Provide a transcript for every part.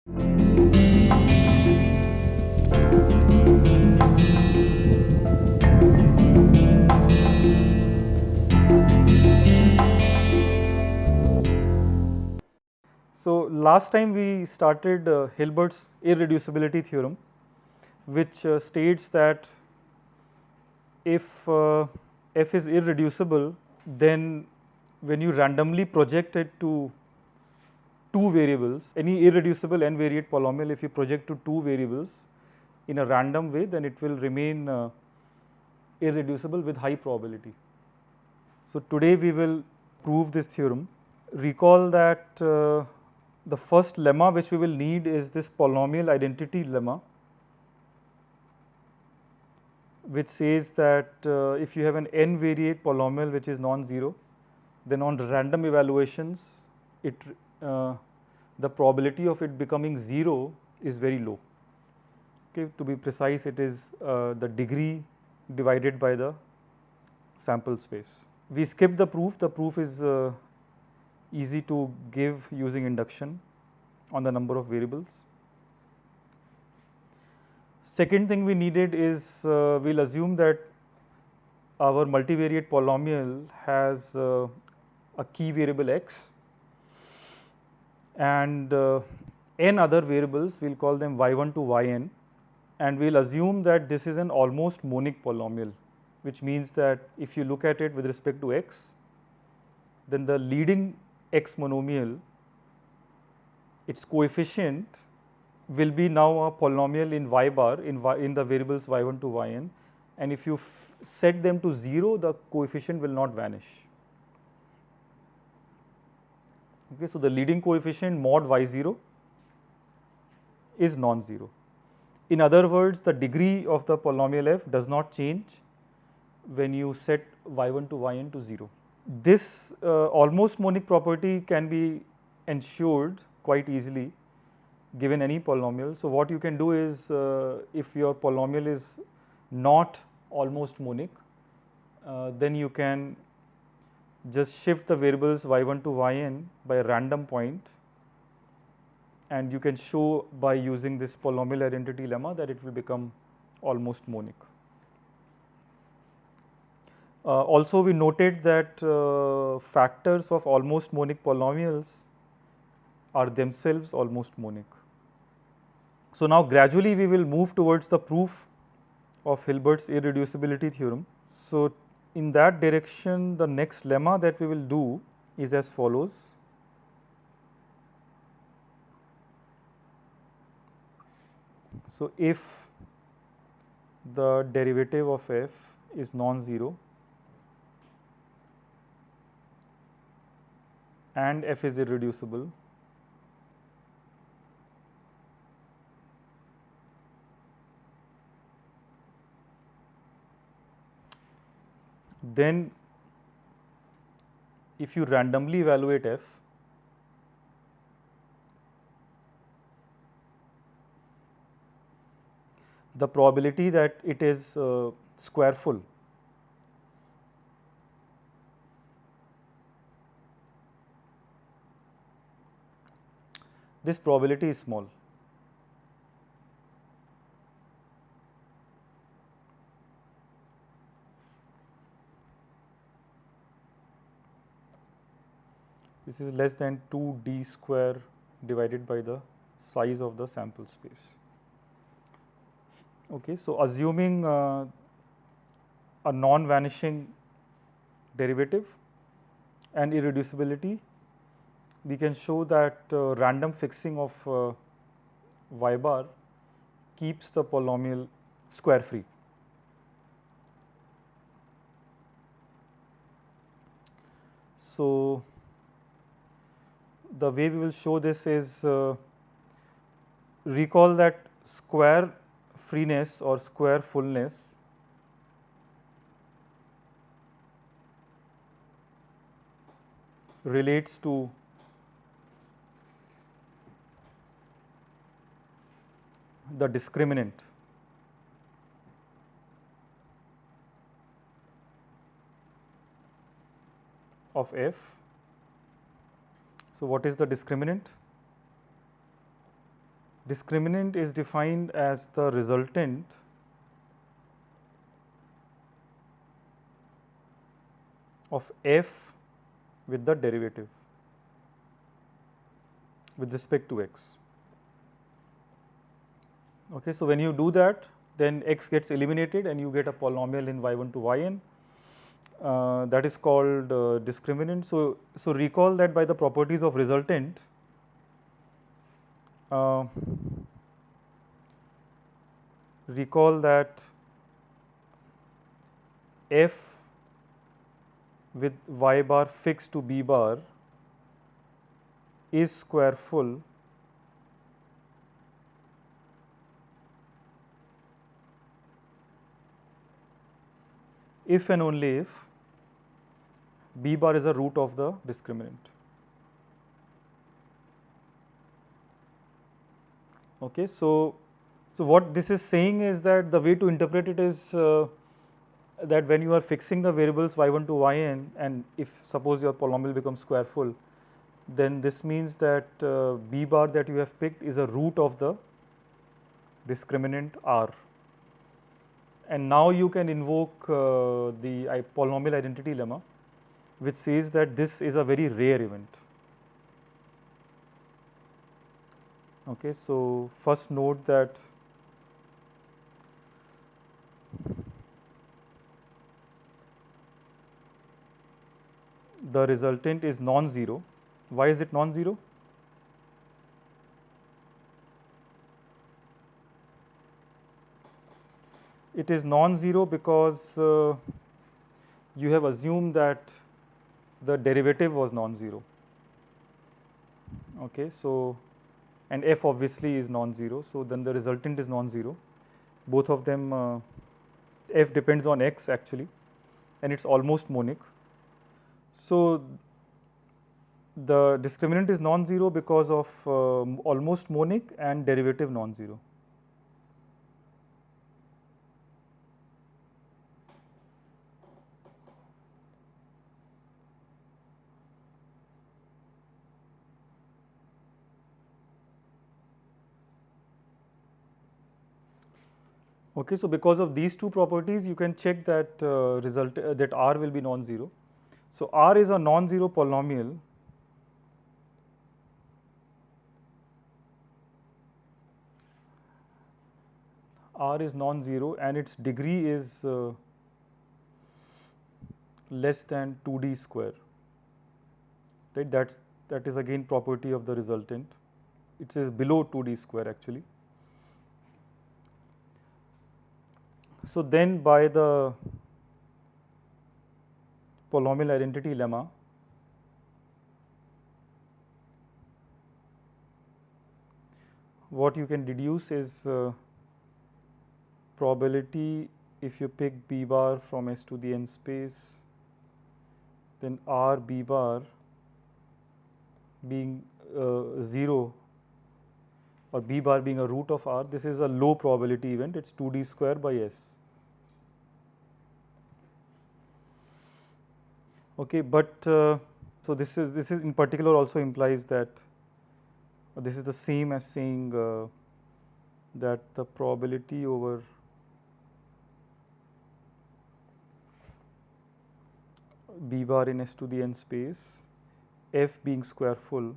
So last time we started Hilbert's irreducibility theorem, which states that if f is irreducible, then when you randomly project it to two variables, any irreducible n-variate polynomial, if you project to two variables in a random way, then it will remain irreducible with high probability. So today we will prove this theorem. Recall that the first lemma which we will need is this polynomial identity lemma, which says that if you have an n-variate polynomial which is non-zero, then on random evaluations, the probability of it becoming 0 is very low. Okay, to be precise, it is the degree divided by the sample space. We skip the proof. The proof is easy to give using induction on the number of variables. Second thing we needed is we'll assume that our multivariate polynomial has a key variable x and n other variables, we'll call them y1 to yn, and we'll assume that this is an almost monic polynomial, which means that if you look at it with respect to x, then the leading x monomial, its coefficient will be now a polynomial in y bar in the variables y1 to yn, and if you set them to 0, the coefficient will not vanish. Okay, so the leading coefficient mod y0 is non-zero. In other words, the degree of the polynomial f does not change when you set y1 to yn to 0. This almost monic property can be ensured quite easily given any polynomial. So what you can do is if your polynomial is not almost monic, then you can just shift the variables y1 to yn by a random point, and you can show by using this polynomial identity lemma that it will become almost monic. Also, we noted that factors of almost monic polynomials are themselves almost monic. So now gradually we will move towards the proof of Hilbert's irreducibility theorem. So in that direction, the next lemma that we will do is as follows. So if the derivative of f is non-zero and f is irreducible, then if you randomly evaluate f, the probability that it is square full this probability is small. This is less than 2d square divided by the size of the sample space. Okay, so assuming a non-vanishing derivative and irreducibility, we can show that random fixing of y bar keeps the polynomial square free. So the way we will show this is recall that square freeness or square fullness relates to the discriminant of f. So what is the discriminant? discriminant is defined as the resultant of f with the derivative with respect to x. Okay, so when you do that, then x gets eliminated and you get a polynomial in y1 to yn. That is called discriminant. So recall that by the properties of resultant, recall that f with y bar fixed to b bar is square full if and only if b bar is a root of the discriminant. Okay, so what this is saying is that the way to interpret it is that when you are fixing the variables y1 to yn, and if suppose your polynomial becomes square full, then this means that b bar that you have picked is a root of the discriminant r. And now you can invoke the polynomial identity lemma, which says that this is a very rare event. Okay, so first note that the resultant is non-zero. Why is it non-zero? It is non-zero because you have assumed that the derivative was non-zero. Okay, so and f obviously is non-zero, so then the resultant is non-zero. Both of them, f depends on x actually, and it's almost monic. So the discriminant is non-zero because of almost monic and derivative non-zero. Okay, so because of these two properties, you can check that that R will be non-zero. So R is a non-zero polynomial R is non-zero and its degree is less than 2d square. Right? That is again property of the resultant. It is below 2d square actually. So then by the polynomial identity lemma, what you can deduce is probability if you pick b bar from S to the n space, then R b bar being 0 or b bar being a root of R, this is a low probability event, it's 2d square by S. Okay, but so this is in particular also implies that this is the same as saying that the probability over b bar in S to the n space, f being square full,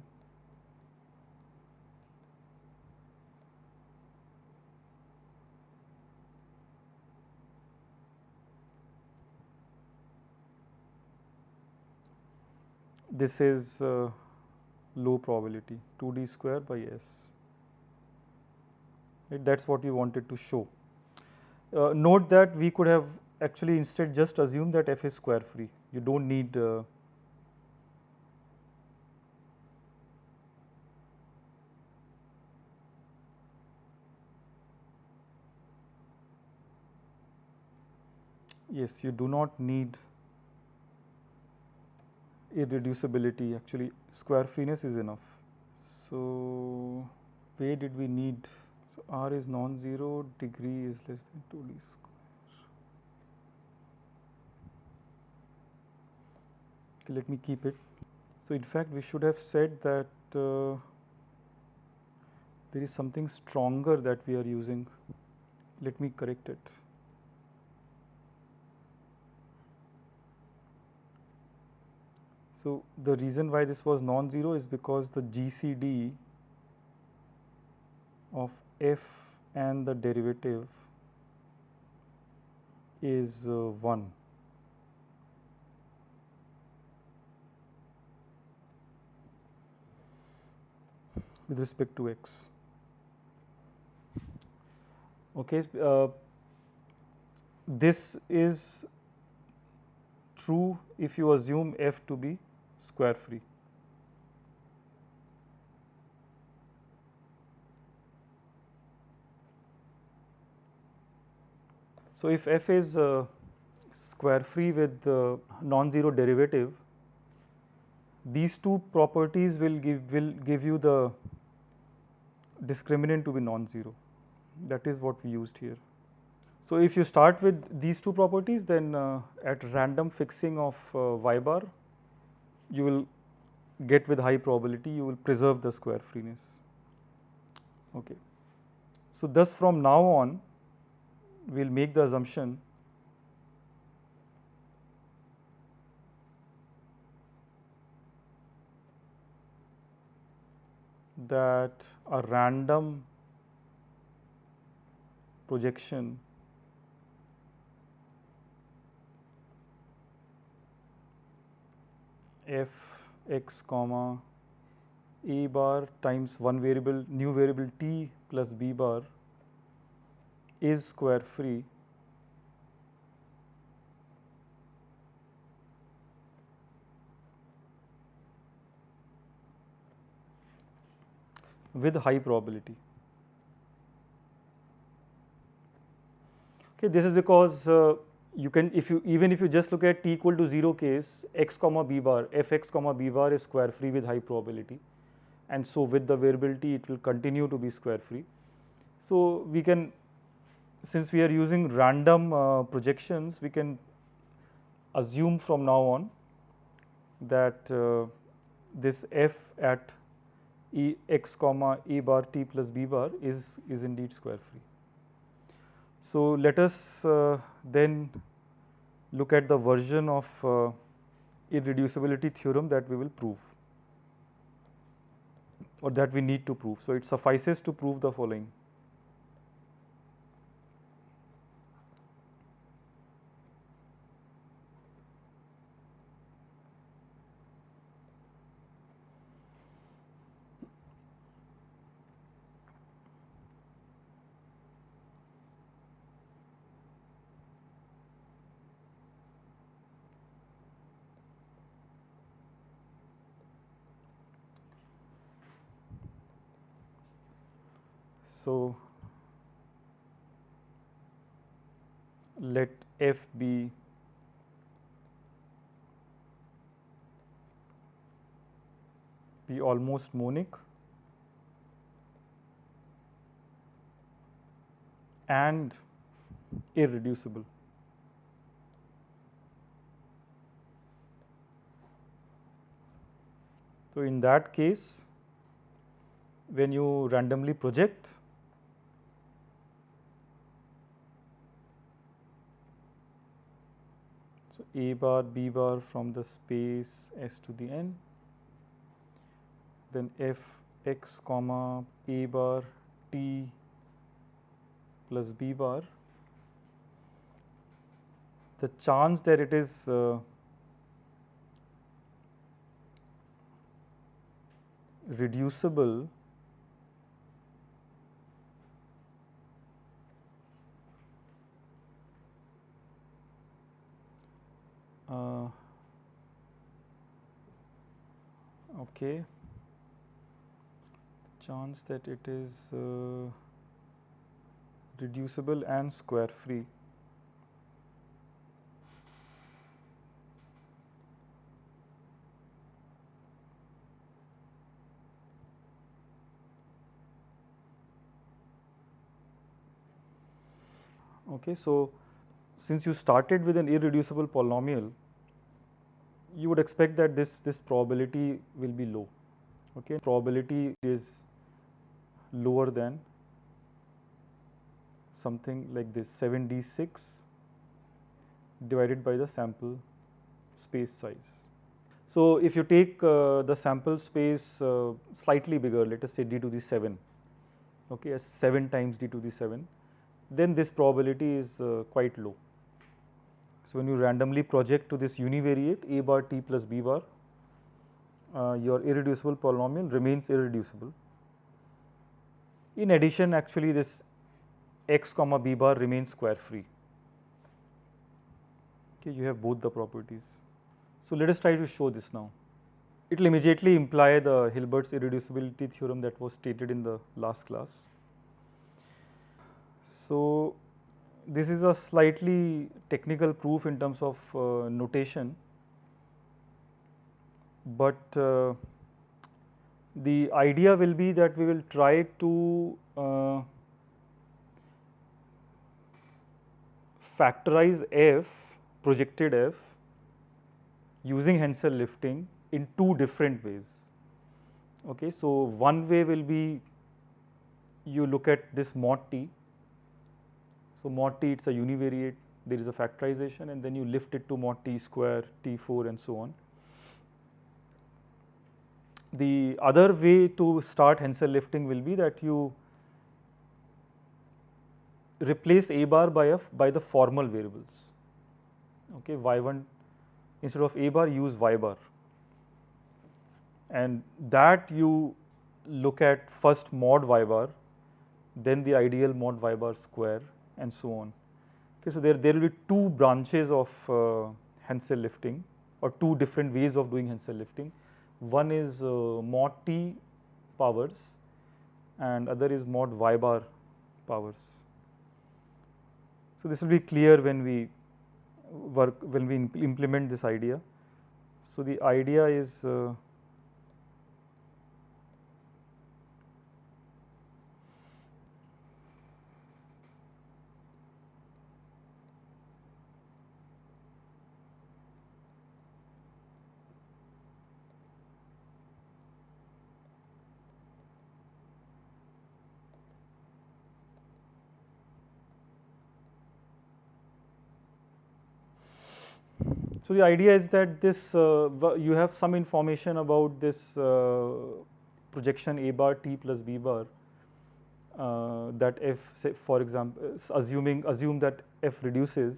this is low probability 2d square by S. Right, that's what we wanted to show. Note that we could have actually instead just assumed that f is square free. You don't need yes, you do not need irreducibility, actually square freeness is enough. So where did we need? So R is non-zero, degree is less than 2d square. Okay, let me keep it. So in fact we should have said that There is something stronger that we are using. Let me correct it. So, the reason why this was non-zero is because the GCD of f and the derivative is 1. With respect to x. Okay, this is true if you assume f to be square free. So, if f is square free with non-zero derivative, these two properties will give you the discriminant to be non-zero. That is what we used here. So, if you start with these two properties, then at random fixing of y bar, you will get with high probability you will preserve the square freeness. Okay. So, thus from now on we will make the assumption that a random projection f x comma a bar times one variable new variable t plus b bar is square free with high probability. Okay, this is because you can, if you even if you just look at t equal to 0 case, x comma b bar, f x comma b bar is square free with high probability, and so with the variability it will continue to be square free. So, we can, since we are using random projections, we can assume from now on that this f at e x comma a bar t plus b bar is indeed square free. So, let us then look at the version of irreducibility theorem that we will prove, or that we need to prove. So, it suffices to prove the following. So, let f be almost monic and irreducible. So, in that case, when you randomly project, so a bar b bar from the space S to the n, then f x comma a bar t plus b bar, the chance that it is reducible okay, chance that it is reducible and square free Okay, so since you started with an irreducible polynomial, you would expect that this probability will be low. Okay, probability is lower than something like this 7d6 divided by the sample space size. So, if you take the sample space slightly bigger, let us say d to the 7, okay, as 7 times d to the 7, then this probability is quite low. So, when you randomly project to this univariate a bar t plus b bar, your irreducible polynomial remains irreducible. In addition, actually this x comma b bar remains square free. Okay, you have both the properties. So, let us try to show this now. It will immediately imply the Hilbert's irreducibility theorem that was stated in the last class. So, this is a slightly technical proof in terms of notation, but the idea will be that we will try to factorize f, projected f, using Hensel lifting in two different ways. Okay, so, one way will be you look at this mod t. So, mod t, it is a univariate, there is a factorization, and then you lift it to mod t square, t4 and so on. The other way to start Hensel lifting will be that you replace a bar by the formal variables. Okay, y1, instead of a bar use y bar, and that you look at first mod y bar, then the ideal mod y bar square and so on. Okay, so, there will be two branches of Hensel lifting, or two different ways of doing Hensel lifting. One is mod t powers and other is mod y bar powers. So, this will be clear when we implement this idea. So, the idea is so, the idea is that this you have some information about this projection a bar t plus b bar, that f, say for example, assume that f reduces.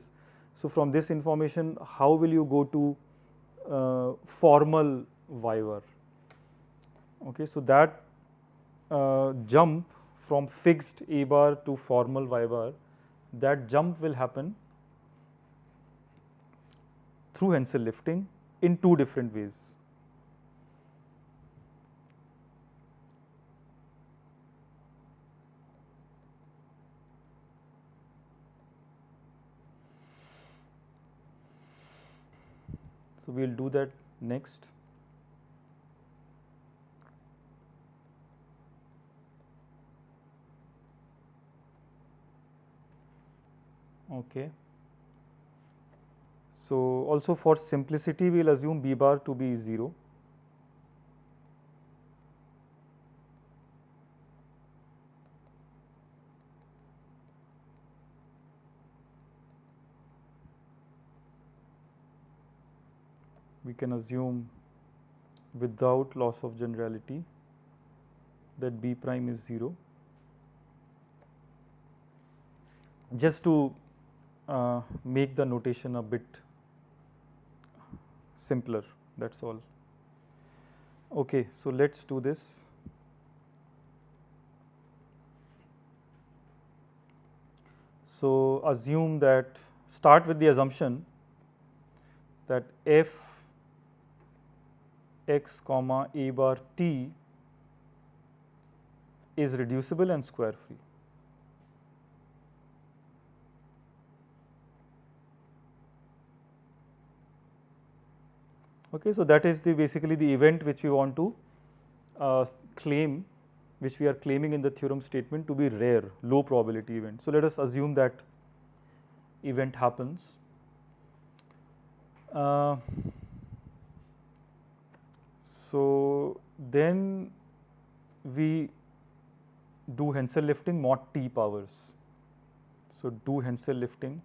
So, from this information, how will you go to formal y bar? Okay, so, that jump from fixed a bar to formal y bar, that jump will happen through Hensel lifting in two different ways. So, we will do that next. Okay. So, also for simplicity we will assume b bar to be 0. We can assume without loss of generality that b prime is 0, just to make the notation a bit simpler, that is all. Okay, so, let us do this. So, assume that, start with the assumption that f x comma a bar t is reducible and square free. Okay, so, that is basically the event which we want to claim, which we are claiming in the theorem statement to be rare, low probability event. So, let us assume that event happens. So, then we do Hensel lifting mod t powers. So, do Hensel lifting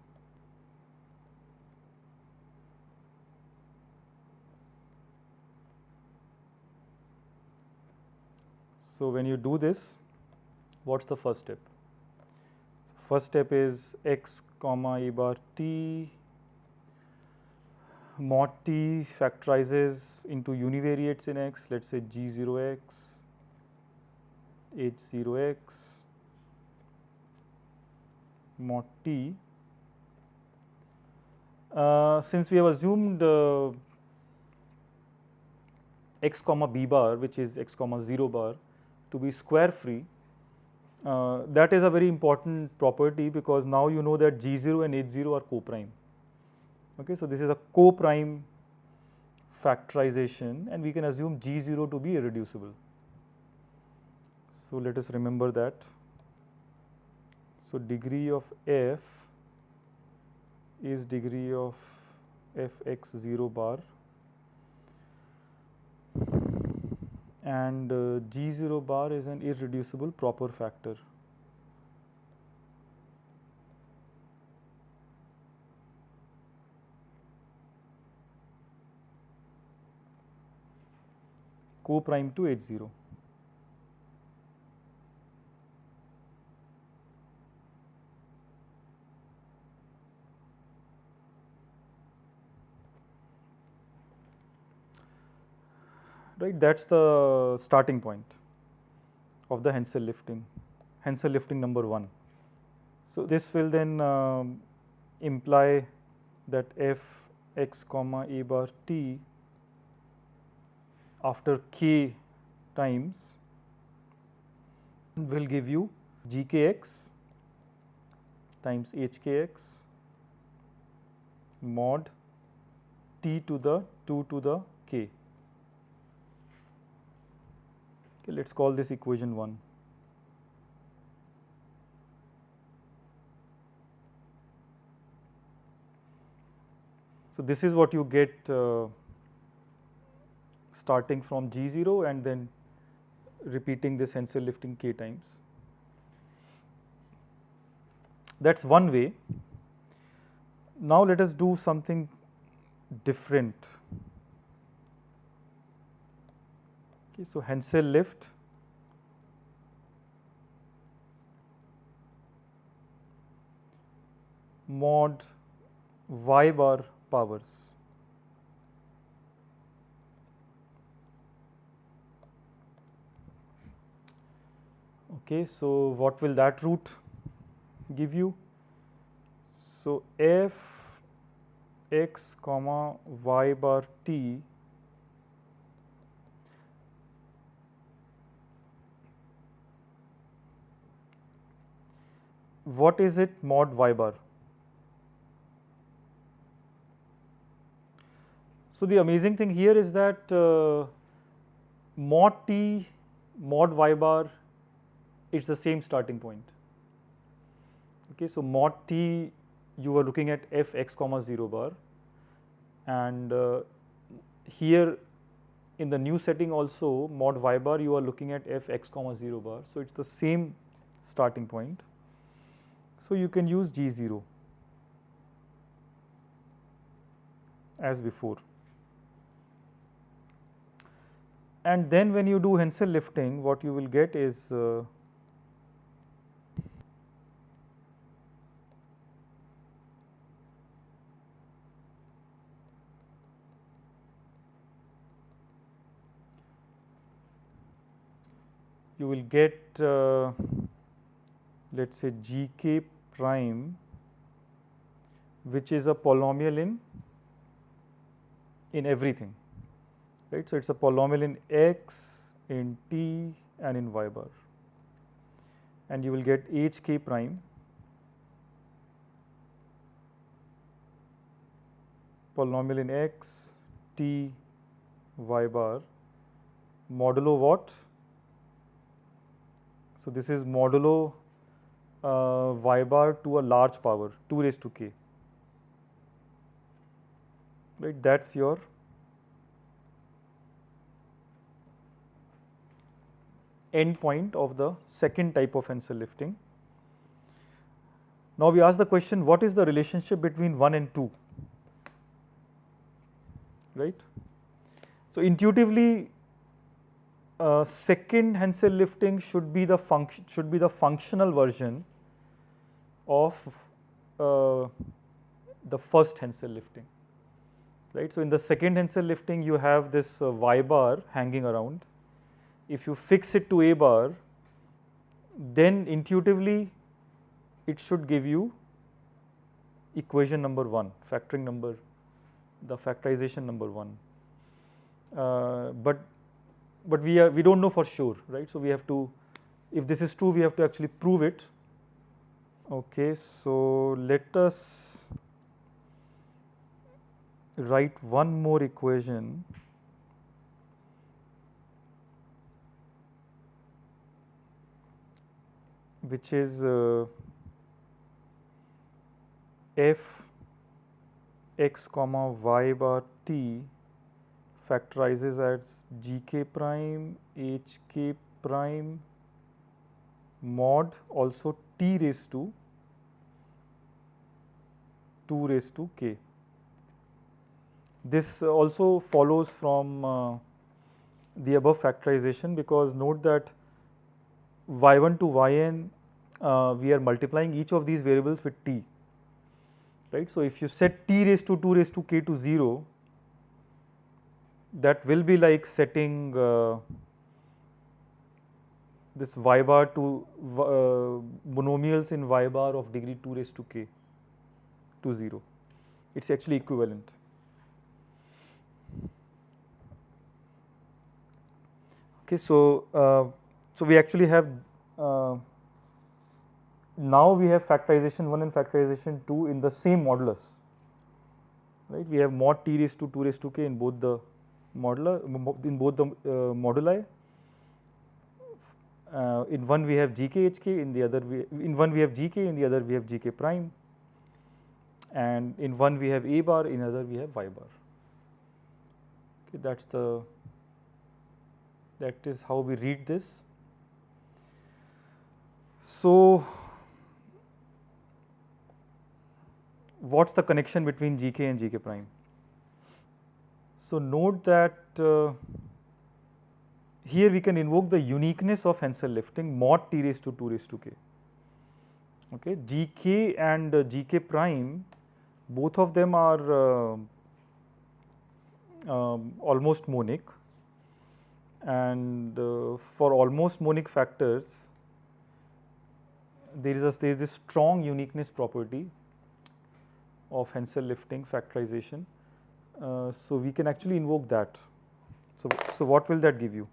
so when you do this, what's the first step? First step is x comma a bar t mod t factorizes into univariates in x, let us say g0x, h0x mod t. Since we have assumed x comma b bar, which is x comma 0 bar, to be square free, that is a very important property, because now you know that g0 and h0 are co-prime. Okay, so this is a co-prime factorization, and we can assume g0 to be irreducible. So let us remember that. So degree of f is degree of fx0 bar, and g0 bar is an irreducible proper factor. Co-prime to h0. Right, that is the starting point of the Hensel lifting number 1. So, this will then imply that f x comma a bar t after k times will give you gkx times hkx mod t to the 2 to the k. Okay, let us call this equation 1. So, this is what you get starting from g0 and then repeating this Hensel lifting k times. That is one way. Now, let us do something different. Okay, so, Hensel lift mod y bar powers. Okay, so what will that root give you? So, f x comma y bar t what is it mod y bar? So, the amazing thing here is that mod t mod y bar, it is the same starting point. Okay, so, mod t you are looking at f x comma 0 bar, and here in the new setting also mod y bar you are looking at f x comma 0 bar. So, it is the same starting point. So, you can use g0 as before. And then when you do Hensel lifting, what you will get is you will get let us say gk prime, which is a polynomial in everything, right. So, it is a polynomial in x, in t and in y bar, and you will get hk prime polynomial in x, t, y bar modulo what? So, this is modulo y bar to a large power 2 raised to k, right. That is your end point of the second type of Hensel lifting. Now we ask the question, what is the relationship between 1 and 2, right? So intuitively, second Hensel lifting should be the functional version of the first Hensel lifting, right? So in the second Hensel lifting, you have this Y bar hanging around. If you fix it to A bar, then intuitively it should give you equation number 1, factoring number, the factorization number 1. But we don't know for sure, right? So we have to, if this is true, we have to actually prove it. Okay, so let us write one more equation which is f x comma y bar t factorizes as gk prime hk prime mod also t raised to 2 raised to k. This also follows from the above factorization, because note that y1 to yn we are multiplying each of these variables with t, right. So if you set t raised to 2 raised to k to 0, that will be like setting this y bar to monomials in y bar of degree 2 raised to k to 0. It's actually equivalent. Okay, so we actually have now we have factorization 1 and factorization 2 in the same modulus, right. We have mod t raised to 2 raised to k in both the moduli. In one we have gk hk, in the other in one we have gk, in the other we have gk prime, and in one we have a bar, in other we have y bar. Okay, that is how we read this. So what's the connection between gk and gk prime? So note that here we can invoke the uniqueness of Hensel lifting mod t raised to 2 raised to k. Okay, gk and gk prime, both of them are almost monic, and for almost monic factors there is this strong uniqueness property of Hensel lifting factorization. So we can actually invoke that. So what will that give you?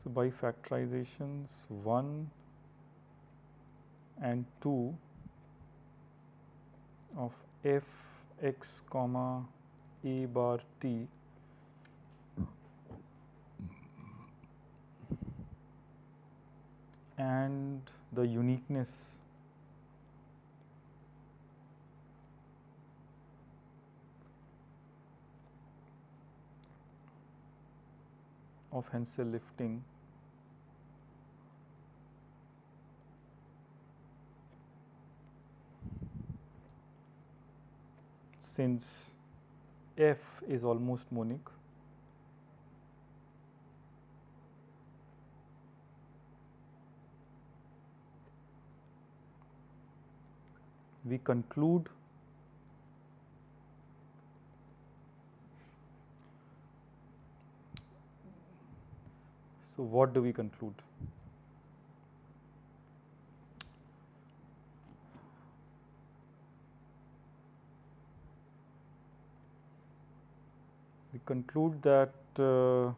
So by factorizations 1 and 2 of f x comma a bar t and the uniqueness of Hensel lifting since f is almost monic, we conclude so what do we conclude? We conclude that so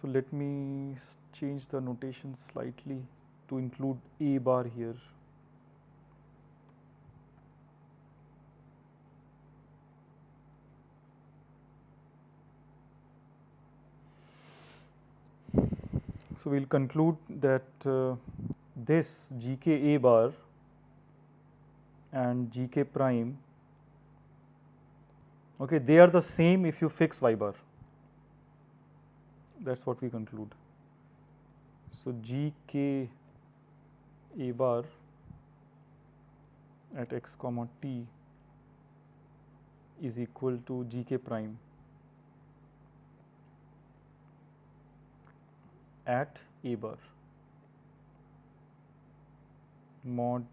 let me change the notation slightly to include a bar here. . . . . . . . . . . . . . . . . . . . . . . . . . . . . . . . . . . . . . . . . . . . . . . . . . . . . . . . . . . . . . . . . . . . . . . . . . . . . . . . . . . . . . . . . . . . . . . . . . . . . . . . . . . . . . . . . . . . . . . . . . . . . . . . . . . . . . . . . . . . . . . . . . . . . . . . . . . . . . . . . . . . . . . . . . . . . . . . . . . . . . . . . . . . . . . . . ,. . So, we will conclude that this gk a bar and gk prime, okay, they are the same if you fix y bar. That is what we conclude. So, gk a bar at x comma t is equal to gk prime at a bar mod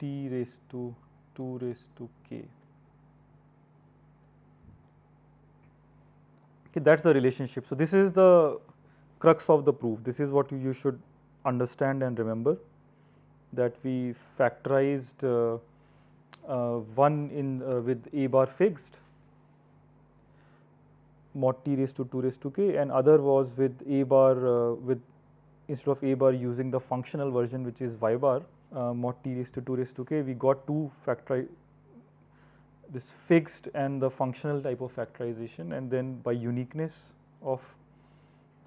t raised to 2 raised to k. Okay, that is the relationship. So, this is the crux of the proof. This is what you should understand and remember, that we factorized one in with a bar fixed mod t raised to 2 raised to k, and other was with a bar with instead of a bar using the functional version, which is y bar mod t raised to 2 raised to k. We got two this fixed and the functional type of factorization, and then by uniqueness of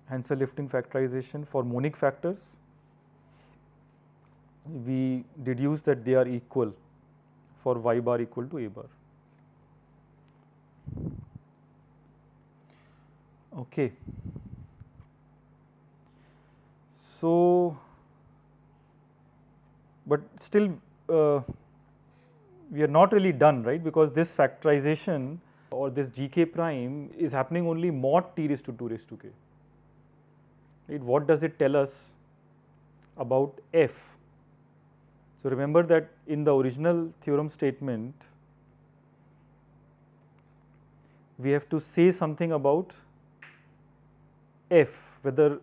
Hansel-Lifton factorization for monic factors, we deduce that they are equal for y bar equal to a bar. Okay. So, but still we are not really done, right, because this factorization or this gk prime is happening only mod t raised to 2 raised to k. Right? What does it tell us about f? So, remember that in the original theorem statement, we have to say something about f, whether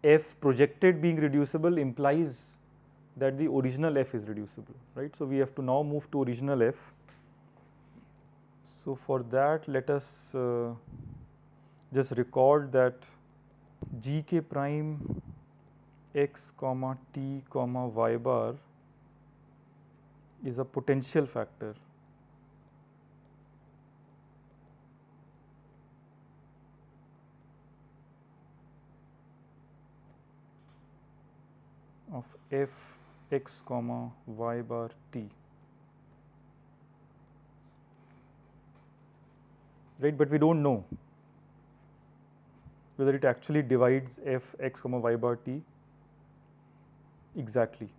f projected being reducible implies that the original f is reducible, right. So, we have to now move to original f. So, for that, let us just record that gk prime x comma t comma y bar is a potential factor of f x comma y bar t, right, but we do not know whether it actually divides f x comma y bar t exactly.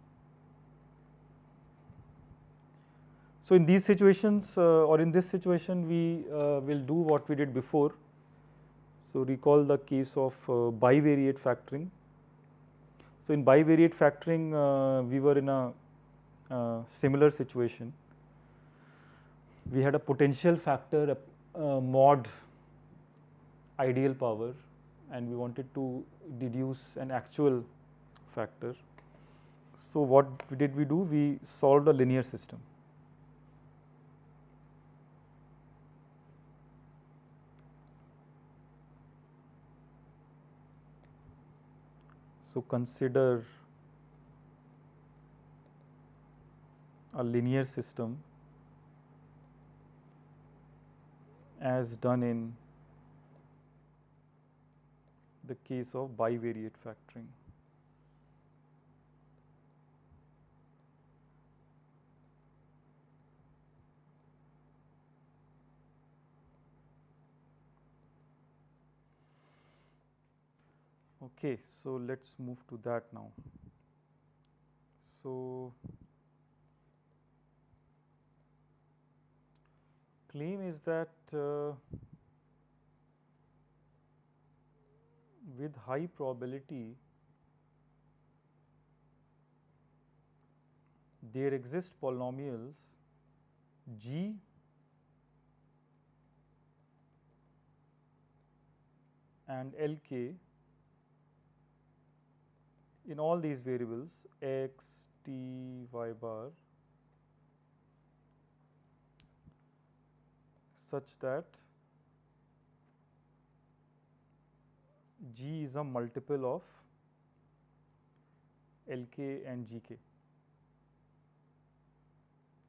So, in these situations or in this situation, we will do what we did before. So, recall the case of bivariate factoring. So, in bivariate factoring, we were in a similar situation. We had a potential factor mod ideal power, and we wanted to deduce an actual factor. So, what did we do? We solved a linear system. So, consider a linear system as done in the case of bivariate factoring. Okay, so let us move to that now. So, claim is that with high probability there exist polynomials g and Lk in all these variables x, t, y bar such that g is a multiple of Lk and Gk,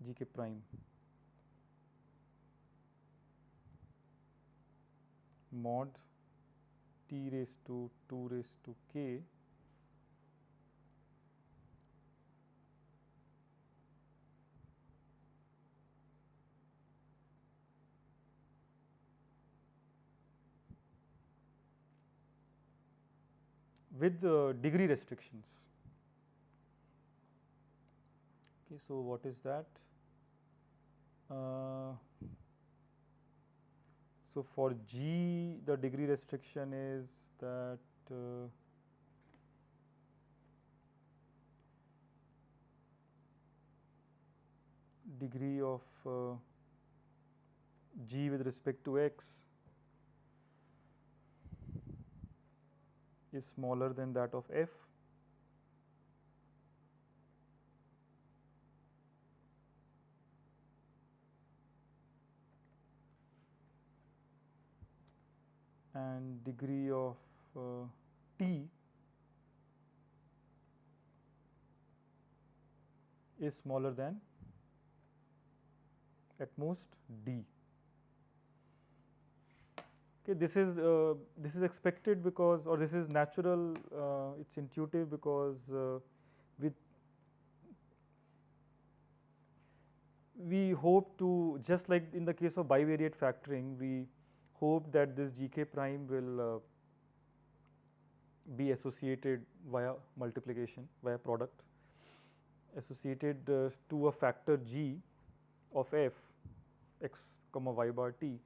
Gk prime mod t raised to 2 raised to k with degree restrictions. Okay, so what is that? So for G, the degree restriction is that degree of G with respect to x is smaller than that of f. And degree of t is smaller than at most d. Okay, this is expected because, or this is natural. It's intuitive because with we hope to, just like in the case of bivariate factoring, we hope that this gk prime will be associated via multiplication, via product, associated to a factor g of f x comma y bar t.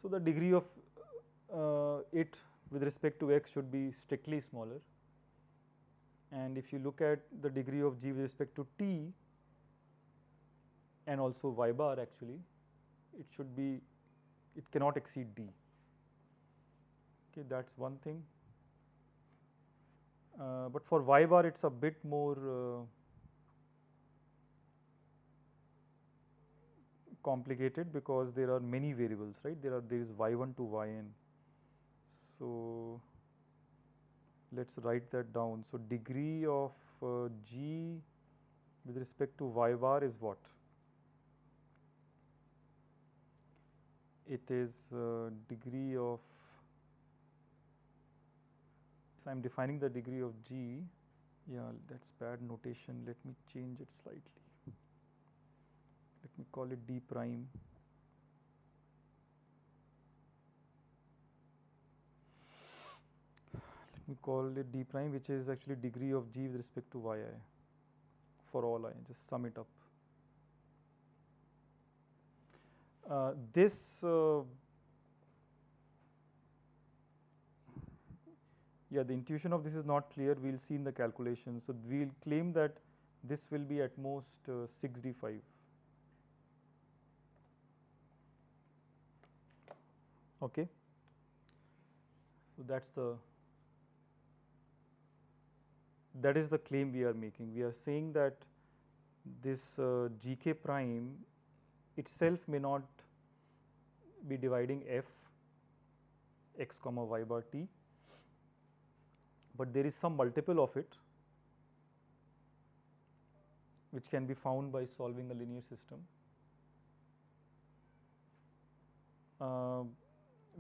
So the degree of it with respect to x should be strictly smaller, and if you look at the degree of g with respect to t and also y bar, actually it should be, it cannot exceed d. Okay, that's one thing. But for y bar it's a bit more complicated because there are many variables, right? There is y1 to yn. So let's write that down. So degree of g with respect to y bar is what? It is degree of, so I am defining the degree of g. Yeah, that's bad notation. Let me change it slightly. Let me call it d prime. Let me call it d prime, which is actually degree of g with respect to yi for all I. Just sum it up. This yeah, the intuition of this is not clear. We will see in the calculation. So we will claim that this will be at most 6d5. Okay. So that is the claim we are making. We are saying that this gk prime itself may not be dividing f x comma y bar t, but there is some multiple of it which can be found by solving a linear system,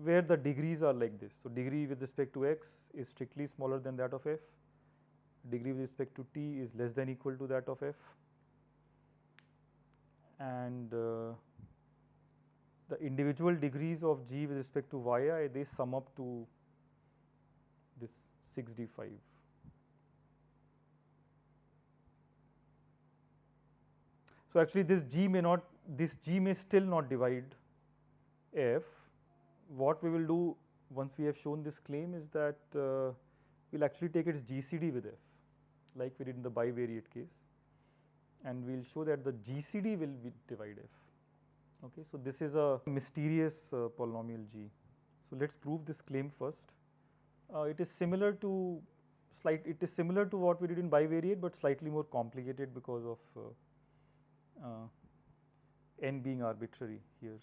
where the degrees are like this. So degree with respect to x is strictly smaller than that of f, degree with respect to t is less than equal to that of f, and the individual degrees of g with respect to yi, they sum up to this 6d5. So actually this g may still not divide f. What we will do once we have shown this claim is that we'll actually take its GCD with f, like we did in the bivariate case, and we'll show that the GCD will divide f. Okay, so this is a mysterious polynomial g. So let's prove this claim first. It is similar to what we did in bivariate, but slightly more complicated because of n being arbitrary here.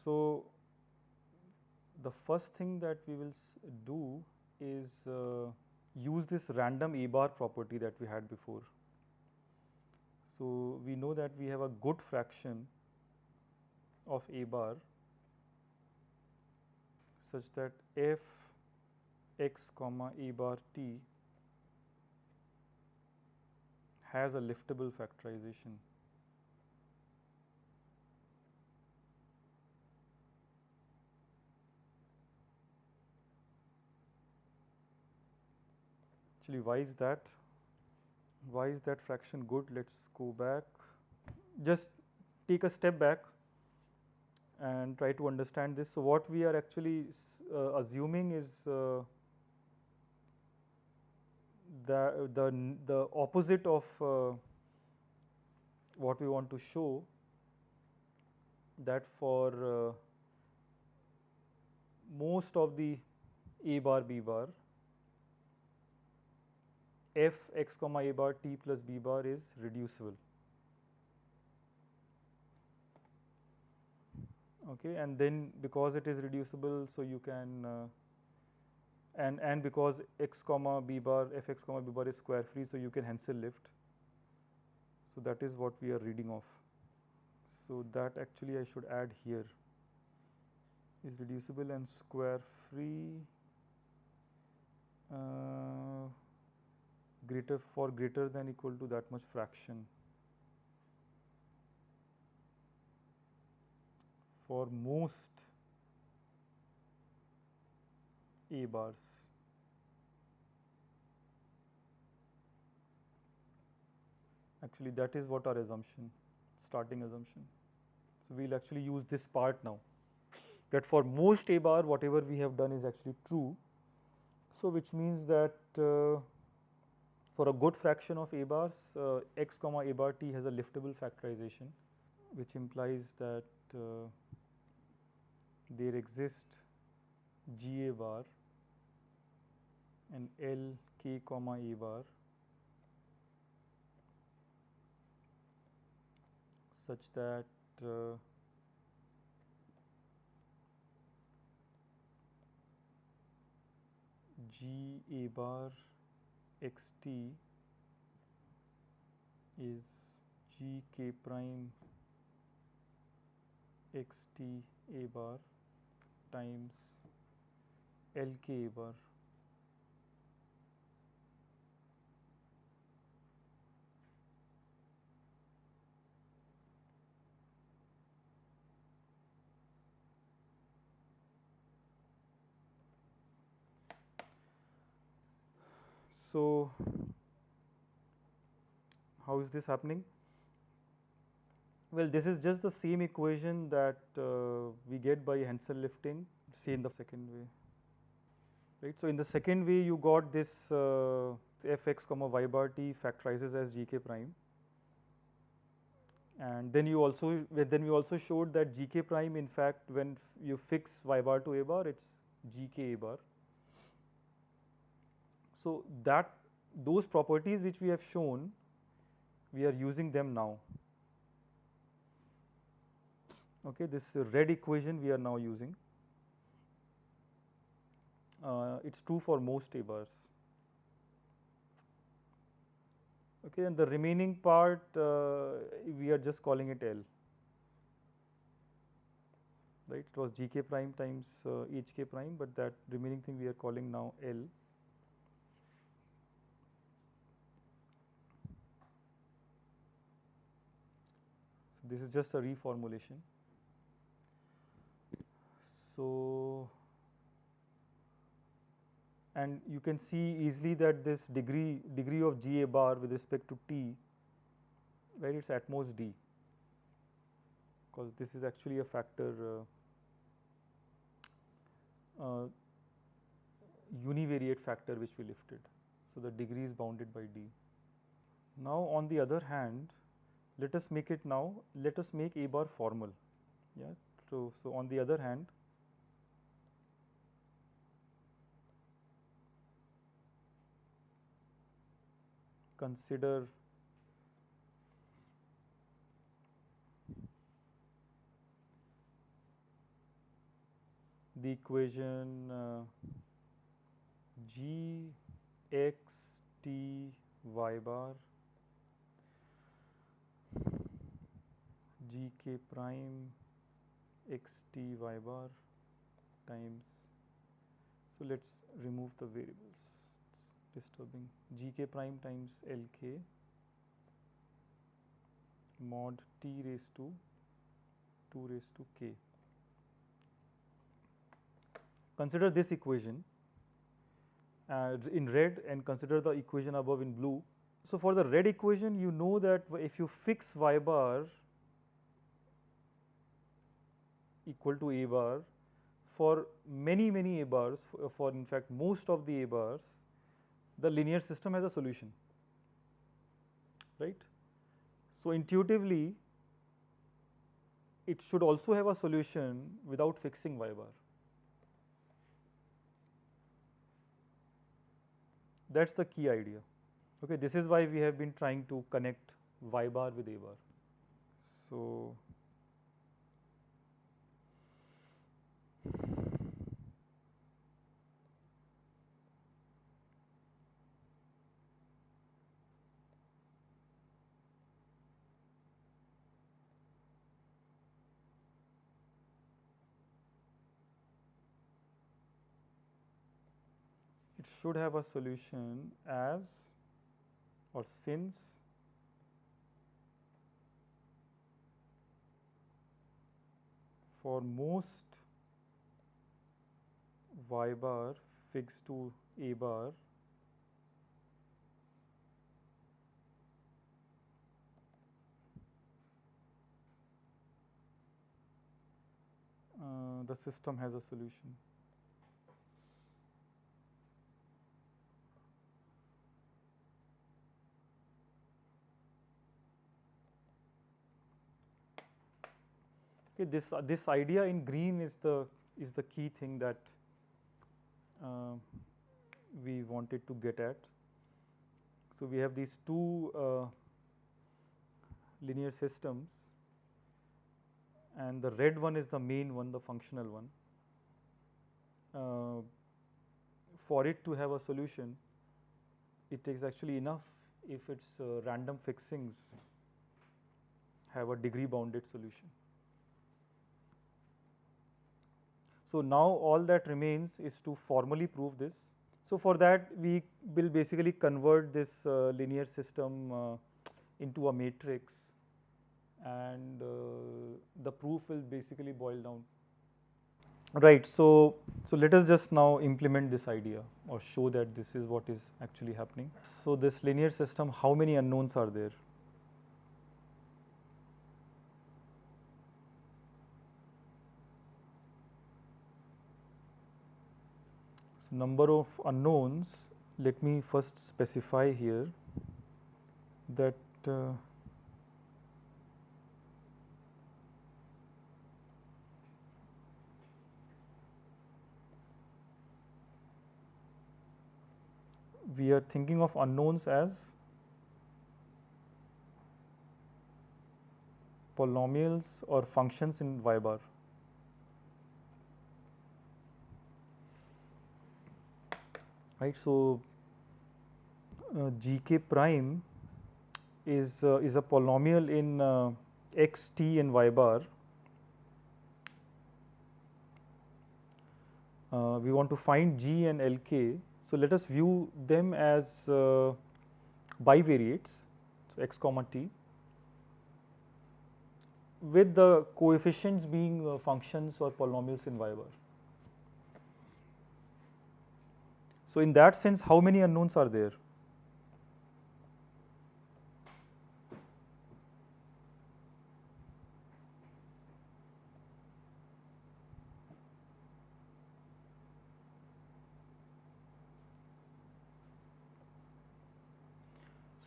So the first thing that we will do is use this random A bar property that we had before. So we know that we have a good fraction of A bar such that f x comma A bar t has a liftable factorization. Actually, why is that? Why is that fraction good? Let's go back. Just take a step back and try to understand this. So what we are actually assuming is the opposite of what we want to show, that for most of the A bar B bar, f x comma A bar t plus B bar is reducible. Okay, and then because it is reducible, so you can and because x comma B bar f x comma B bar is square free, so you can Hensel lift. So that is what we are reading of. So that actually I should add here, is reducible and square free greater than equal to that much fraction for most A bars. Actually, that is what our assumption, starting assumption. So we'll actually use this part now, that for most A bar whatever we have done is actually true. So which means that for a good fraction of A bars, x comma A bar t has a liftable factorization, which implies that there exist G A bar and L k comma A bar such that G A bar x t is G k prime x t A bar times L k A bar. So how is this happening? Well, this is just the same equation that we get by Hensel lifting, say in the second way, right? So in the second way, you got this f x comma y bar t factorizes as g k prime, and then we also showed that g k prime, in fact, when you fix y bar to A bar, it's g k A bar. So that those properties which we have shown, we are using them now. Okay, this red equation we are now using. It's true for most A bars. Okay, and the remaining part we are just calling it L. Right, it was g k prime times h k prime, but that remaining thing we are calling now L. So this is just a reformulation. So, and you can see easily that this degree of G A bar with respect to T, right, it's at most D, because this is actually a factor univariate factor which we lifted. So the degree is bounded by D. Now on the other hand, let us make A bar formal. Yeah. So on the other hand, consider the equation g x t y bar g k prime x t y bar times, so let's remove the variables, it's disturbing, g k prime times L k mod t raised to 2 raised to k. Consider this equation in red and consider the equation above in blue. So, for the red equation, you know that if you fix y bar equal to a bar for many a bars, for in fact most of the a bars, the linear system has a solution, right. So, intuitively it should also have a solution without fixing y bar. That is the key idea. Okay, this is why we have been trying to connect y bar with a bar. So, it should have a solution as or since for most y bar fixed to a bar, the system has a solution. Okay, this idea in green is the key thing that we wanted to get at. So, we have these two linear systems, and the red one is the main one, the functional one. For it to have a solution, it is actually enough if its random fixings have a degree bounded solution. So, now all that remains is to formally prove this. So, for that we will basically convert this linear system into a matrix, and the proof will basically boil down. Right. So, let us just now implement this idea or show that this is what is actually happening. So, this linear system, how many unknowns are there? So, number of unknowns, let me first specify here that we are thinking of unknowns as polynomials or functions in y bar. Right. So, g k prime is a polynomial in x t and y bar. We want to find g and L k. So, let us view them as bivariates, so x comma t, with the coefficients being functions or polynomials in y bar. So, in that sense, how many unknowns are there?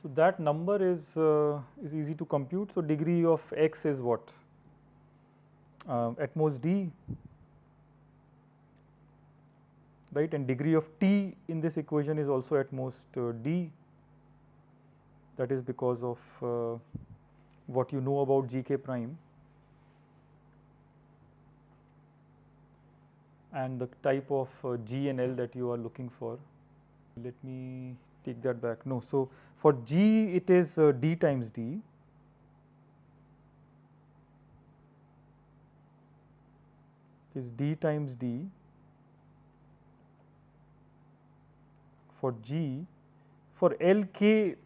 So, that number is easy to compute. So, degree of x is what? At most d, right, and degree of t in this equation is also at most d. That is because of what you know about g k prime. and the type of G and L that you are looking for. Let me take that back. No, so for G it is D times D. It is D times D. For G, for LK,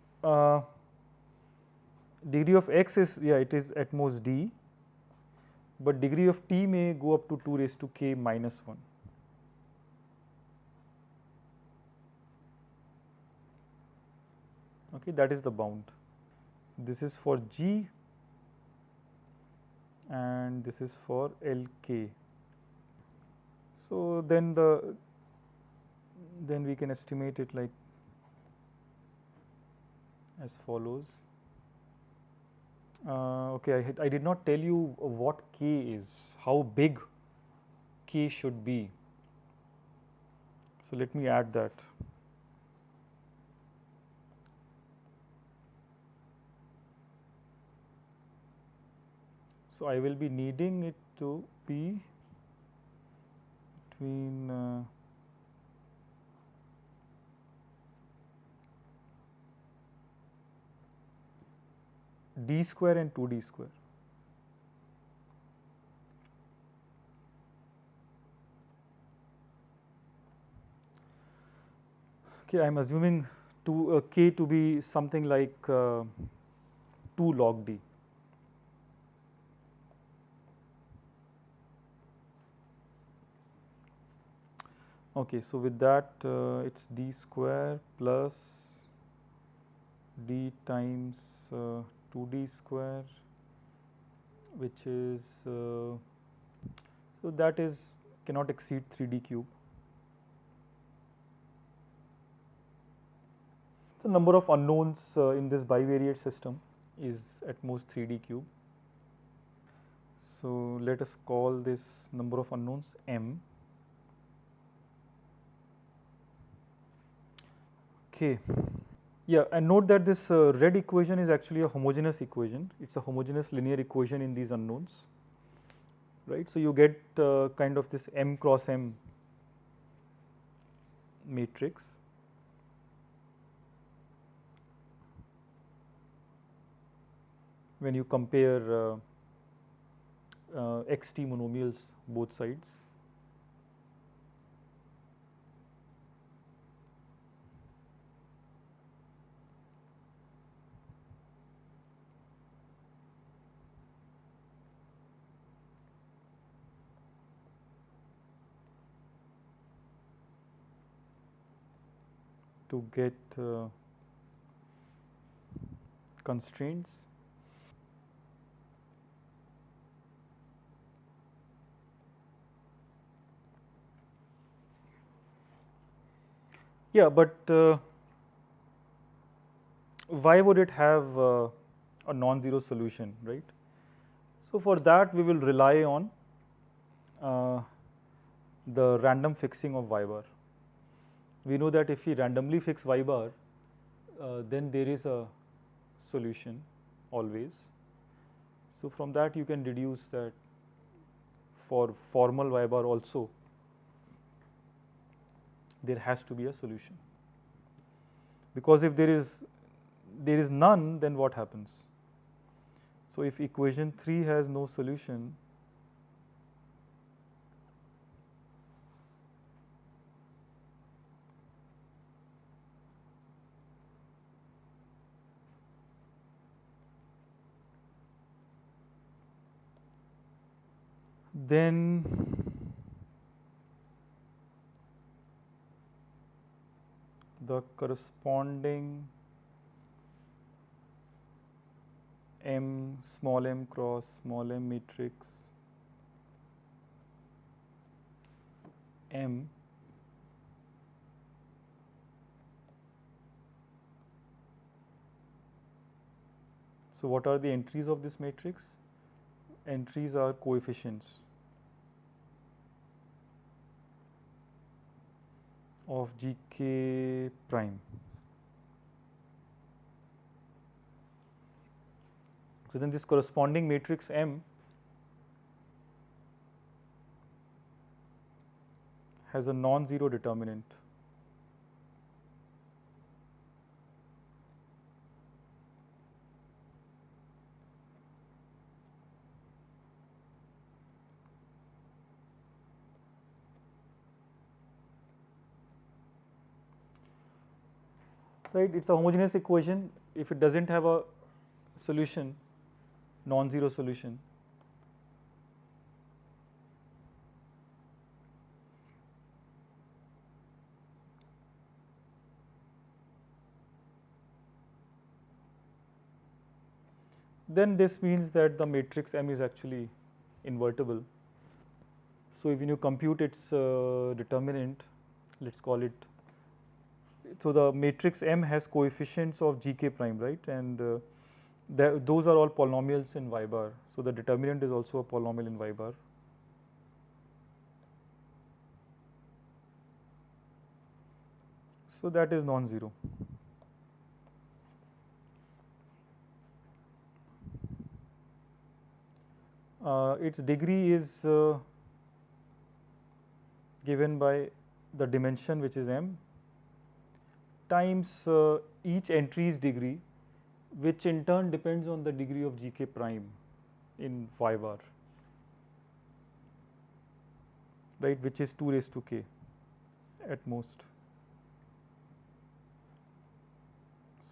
degree of X is, yeah, it is at most D, but degree of T may go up to 2 raised to K minus 1. Okay, that is the bound. This is for G and this is for LK. So then we can estimate it like as follows. Okay, I did not tell you what K is, how big K should be. So let me add that. So I will be needing it to be between D square and 2D square. Okay, I am assuming K to be something like 2 log D. Okay, so with that it's D square plus D times 2D square, which is so that is cannot exceed 3D cube. The number of unknowns in this bivariate system is at most 3D cube. So let us call this number of unknowns M. Okay. Yeah, and note that this red equation is actually a homogeneous equation. It's a homogeneous linear equation in these unknowns, right? So you get kind of this M cross M matrix. When you compare xt monomials both sides. To get constraints. Yeah, but why would it have a non-zero solution, right? So for that we will rely on the random fixing of y bar. We know that if we randomly fix y bar, then there is a solution always. So from that you can deduce that for formal y bar also there has to be a solution, because if there is none, then what happens? So if equation 3 has no solution, then the corresponding M small m cross small m matrix M so what are the entries of this matrix? Entries are coefficients of GK prime. So then this corresponding matrix M has a non-zero determinant. Right, it's a homogeneous equation. If it doesn't have a solution, non-zero solution, then this means that the matrix M is actually invertible. So if you compute its determinant, let's call it, so the matrix M has coefficients of gk prime, right? And those are all polynomials in y bar. So the determinant is also a polynomial in y bar. So that is non-zero. Its degree is given by the dimension, which is m, times each entry's degree, which in turn depends on the degree of gk prime in y bar, right, which is 2 raised to k at most.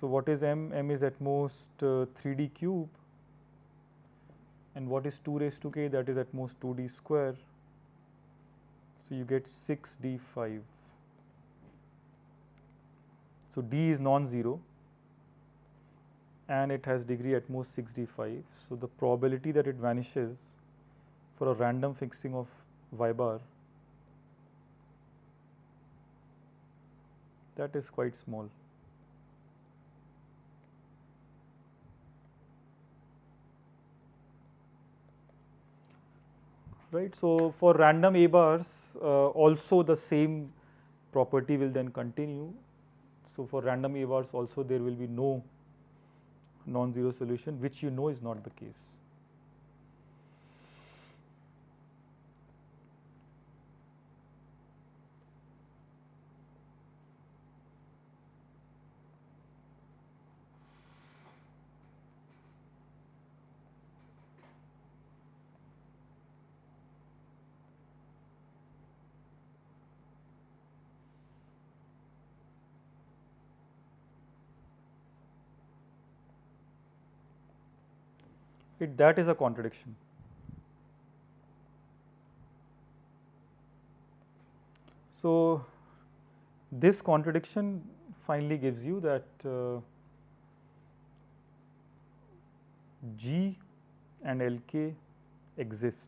So what is m? M is at most 3d cube, and what is 2 raised to k? That is at most 2d square. So you get 6d5. So d is non-zero and it has degree at most 6d5. So the probability that it vanishes for a random fixing of y bar, that is quite small. Right. So for random a bars, also the same property will then continue. So for random a bars also there will be no non-zero solution, which you know is not the case. That is a contradiction. So this contradiction finally gives you that G and Lk exist.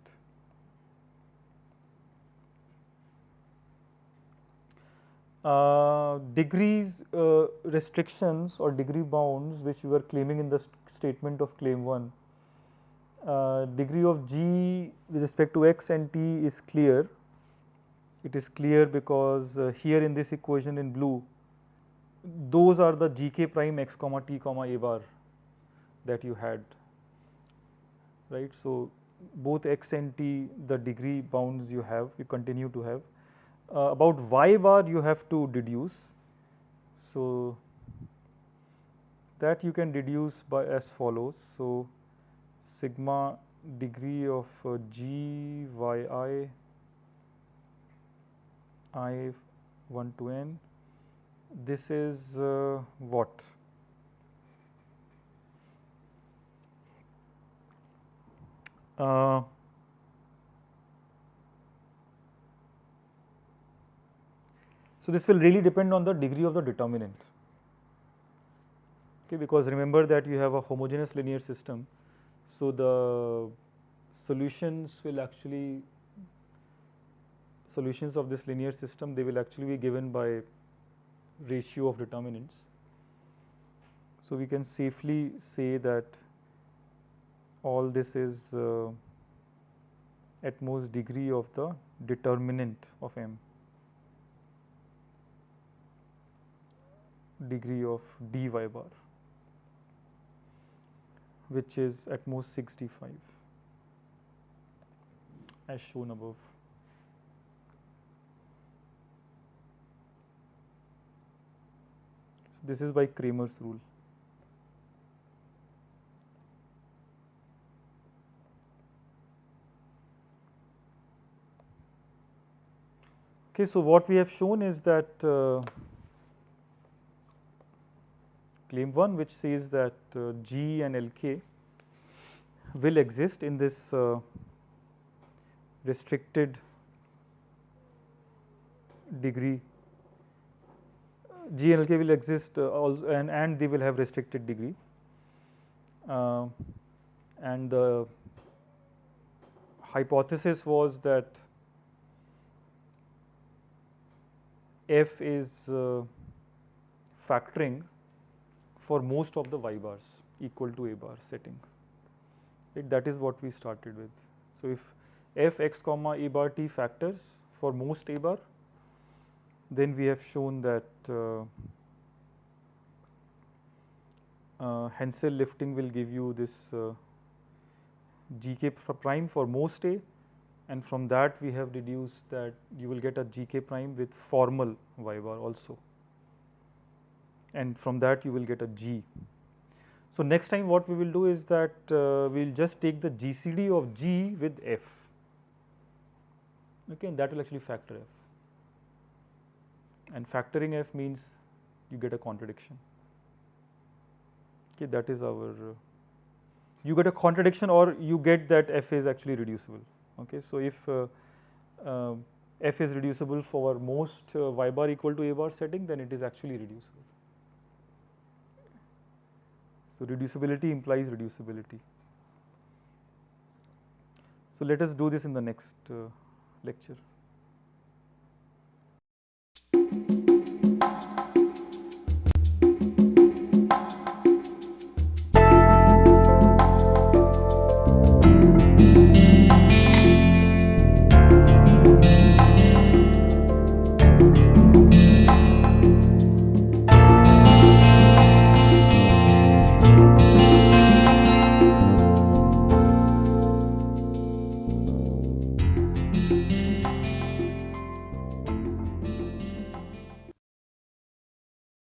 Degrees restrictions or degree bounds, which we were claiming in the statement of claim 1, degree of G with respect to x and t is clear. It is clear because here in this equation in blue, those are the gk prime x comma t comma a bar that you had, right? So both x and t, the degree bounds you have, you continue to have. About y bar you have to deduce. So that you can deduce by as follows. So sigma degree of g yi I 1 to n, this is what? So this will really depend on the degree of the determinant. Okay, because remember that you have a homogeneous linear system, so the solutions of this linear system, they will actually be given by ratio of determinants. So we can safely say that all this is at most degree of the determinant of M, degree of dy bar, which is at most 65 as shown above. This is by Kramer's rule. Okay, so what we have shown is that claim 1, which says that G and Lk will exist in this restricted degree. G and Lk will exist also, and they will have restricted degree. And the hypothesis was that f is factoring for most of the y bars equal to a bar setting. Right? That is what we started with. So, if f x comma a bar t factors for most a bar, then we have shown that Hensel lifting will give you this gk prime for most a, and from that we have deduced that you will get a gk prime with formal y bar also, and from that you will get a g. So, next time what we will do is that we will just take the GCD of G with f, okay, and that will actually factor f, and factoring f means you get a contradiction. Okay, that is our you get a contradiction, or you get that f is actually reducible. Okay, so if f is reducible for most y bar equal to a bar setting, then it is actually reducible. So, reducibility implies reducibility. So, let us do this in the next lecture.